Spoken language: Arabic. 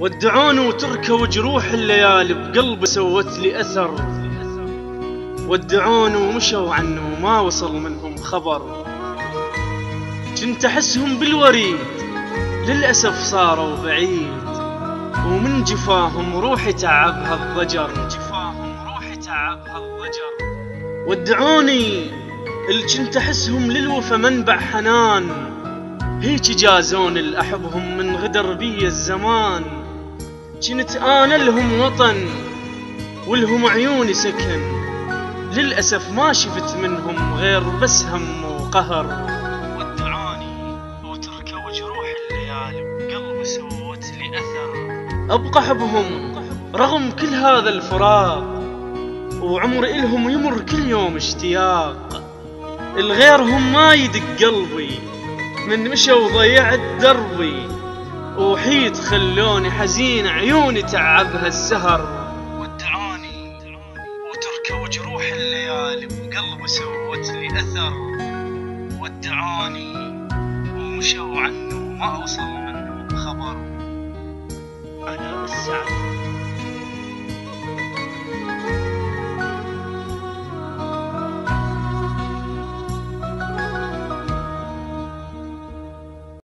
ودعوني وتركوا جروح الليالي بقلبي سوت لي أثر. ودعوني ومشوا عنه وما وصل منهم خبر. كنت أحسهم بالوريد للأسف صاروا بعيد، ومن جفاهم روحي تعبها الضجر. ودعوني اللي كنت أحسهم للوفا منبع حنان، هيك جازون الأحبهم من غدر بي الزمان. كنت أنا لهم وطن ولهم عيوني سكن، للأسف ما شفت منهم غير بس هم وقهر. ودعوني وتركوا جروح الليالي بقلبي سوت لي أثر. أبقى أحبهم رغم كل هذا الفراق، وعمر إلهم يمر كل يوم اشتياق. الغيرهم ما يدق قلبي من مشوا ضيعت دربي، وحيد خلوني حزين عيوني تعبها السهر. ودعوني وتركوا جروح الليالي بقلبي سوت لي أثر. ودعوني ومشوا عنه ما أوصل منه خبر. أنا السعد